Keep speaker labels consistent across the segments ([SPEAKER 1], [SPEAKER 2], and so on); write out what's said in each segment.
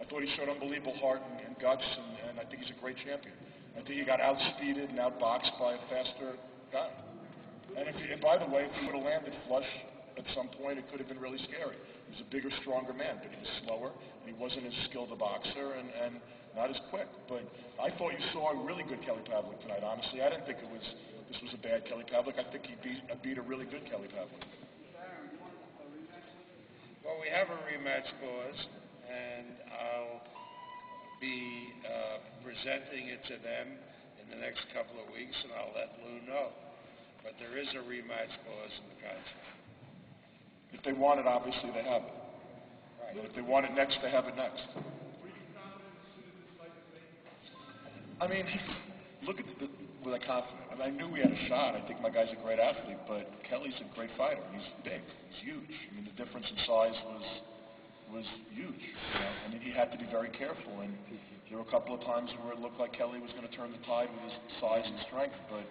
[SPEAKER 1] thought he showed unbelievable heart and guts, and I think he's a great champion. I think he got outspeeded and outboxed by a faster guy. And by the way, if he would have landed flush at some point, it could have been really scary. He was a bigger, stronger man, but he was slower, and he wasn't as skilled a boxer, and not as quick. But I thought you saw a really good Kelly Pavlik tonight, honestly. I didn't think this was a bad Kelly Pavlik. I think he beat a really good Kelly Pavlik.
[SPEAKER 2] Well, we have a rematch clause, and I'll be presenting it to them in the next couple of weeks, and I'll let Lou know. But there is a rematch clause in the contract.
[SPEAKER 1] If they want it, obviously they have it.
[SPEAKER 2] Right.
[SPEAKER 1] If they want it next, they have it next. I mean, look at with a confidence. I mean, I knew we had a shot. I think my guy's a great athlete, but Kelly's a great fighter. He's big. He's huge. I mean, the difference in size was huge. You know? I mean, he had to be very careful, and there were a couple of times where it looked like Kelly was going to turn the tide with his size and strength, but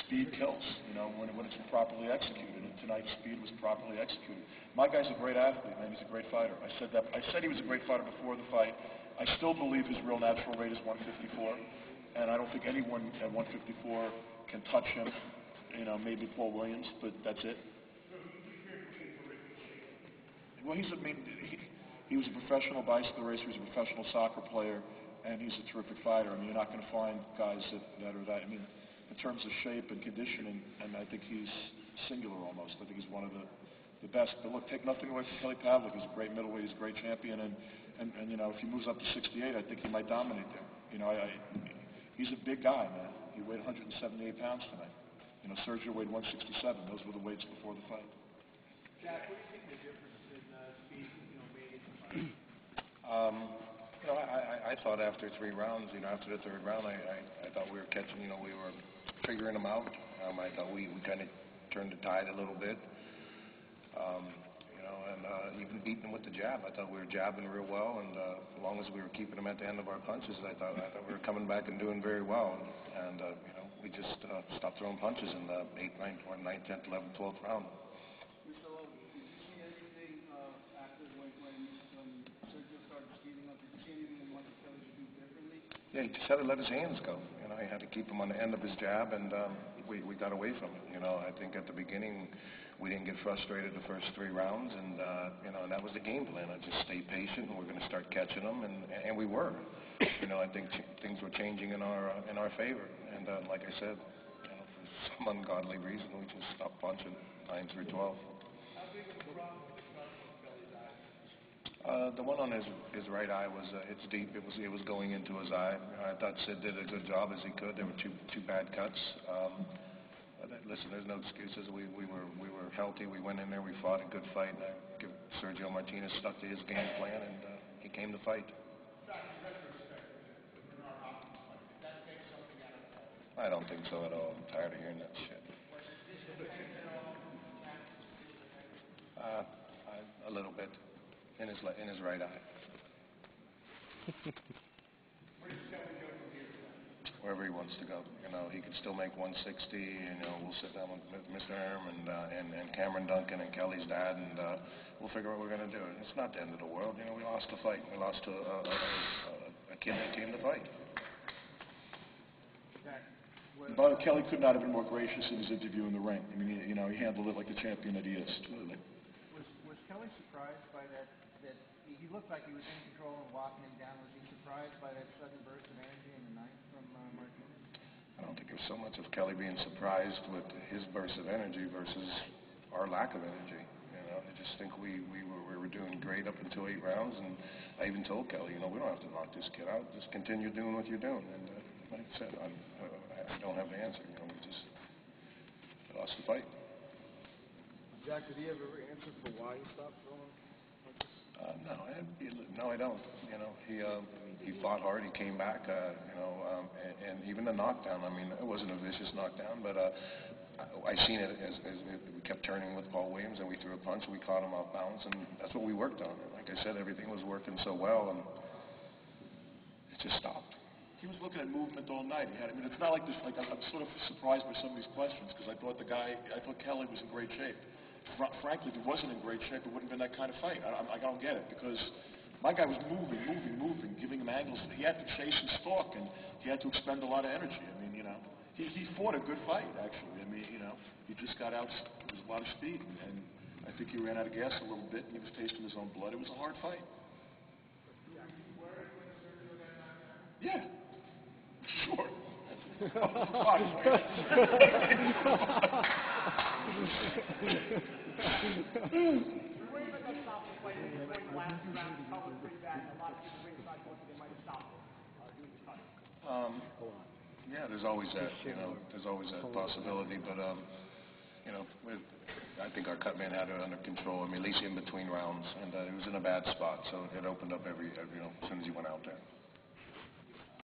[SPEAKER 1] speed kills, you know, when it's properly executed, and tonight's speed was properly executed. My guy's a great athlete, man. He's a great fighter. I said he was a great fighter before the fight. I still believe his real natural weight is 154, and I don't think anyone at 154 can touch him. You know, maybe Paul Williams, but that's it. Well, he was a professional bicycle racer. He's a professional soccer player, and he's a terrific fighter. I mean, you're not going to find guys that are that. I mean, in terms of shape and conditioning, and I think he's singular almost. I think he's one of the best. But look, take nothing away from Kelly Pavlik. He's a great middleweight. He's a great champion, and you know, if he moves up to 68, I think he might dominate there. You know, he's a big guy, man. He weighed 178 pounds tonight. You know, Sergio weighed 167. Those were the weights before the fight.
[SPEAKER 3] Jack, what do you think the difference in speed, you know, made in the fight?
[SPEAKER 4] You know, I thought after 3 rounds, you know, after the 3rd round, I thought we were catching, you know, we were figuring them out. I thought we kind of turned the tide a little bit. You know, and even beating them with the jab. I thought we were jabbing real well, and as long as we were keeping them at the end of our punches, I thought we were coming back and doing very well. And you know, we just stopped throwing punches in the 8th, 9th, 10th, 11th, 12th round.
[SPEAKER 3] Mr. Logan, did you see anything after when Sergio started speeding up? Did you see anything you wanted Kelly to do differently?
[SPEAKER 4] Yeah, he just had to let his hands go. You know, he had to keep him on the end of his jab, and we got away from it. You know, I think at the beginning we didn't get frustrated the first 3 rounds, and you know, and that was the game plan. I just stay patient, and we're going to start catching them, and we were. You know, I think things were changing in our favor, and like I said, you know, for some ungodly reason, we just stopped punching 9 through 12.
[SPEAKER 3] How big of a problem was the cut on Kelly's eye?
[SPEAKER 4] The one on his right eye was it's deep. It was going into his eye. I thought Sid did a good job as he could. There were two bad cuts. Listen, there's no excuses. We were healthy. We went in there. We fought a good fight. And I give Sergio Martinez stuck to his game plan, and he came to fight. I don't think so at all. I'm tired of hearing that shit. A little bit in his right eye. Wherever he wants to go. You know, he could still make 160. You know, we'll sit down with Mr. Herm and Cameron Duncan and Kelly's dad, and we'll figure out what we're going to do. It's not the end of the world. You know, we lost the fight. We lost to a kid that came to fight.
[SPEAKER 1] But Kelly could not have been more gracious in his interview in the ring. I mean, you know, he handled it like the champion that he is.
[SPEAKER 3] Was Kelly surprised by that he looked like he was in control and walking him down? Was he surprised by that sudden burst of energy in the 9th from Martinez?
[SPEAKER 4] I don't think there's so much of Kelly being surprised with his burst of energy versus our lack of energy. You know, I just think we were doing great up until 8 rounds, and I even told Kelly, you know, we don't have to knock this kid out. Just continue doing what you're doing. And like I said, I don't have the answer. You know, we just lost the fight.
[SPEAKER 5] Jack, did he ever answer for why he stopped throwing punches?
[SPEAKER 4] No, I don't. You know, he fought hard. He came back. You know, and even the knockdown. I mean, it wasn't a vicious knockdown, but I seen it as we kept turning with Paul Williams, and we threw a punch. We caught him off balance, and that's what we worked on. And like I said, everything was working so well, and it just stopped.
[SPEAKER 1] He was looking at movement all night. I mean, it's not like this. Like I'm sort of surprised by some of these questions because I thought Kelly was in great shape. Frankly, if he wasn't in great shape, it wouldn't have been that kind of fight. I don't get it because My guy was moving, giving him angles. He had to chase and stalk, and he had to expend a lot of energy. I mean, he fought a good fight, actually. I mean, he just got out. There was a lot of speed, and I think he ran out of gas a little bit, and he was tasting his own blood. It was a hard fight. Yeah, sure. Yeah, there's always that, there's always that possibility, but, I think our cut man had it under control. I mean, at least in between rounds, and he was in a bad spot, so it opened up as soon as he went out there.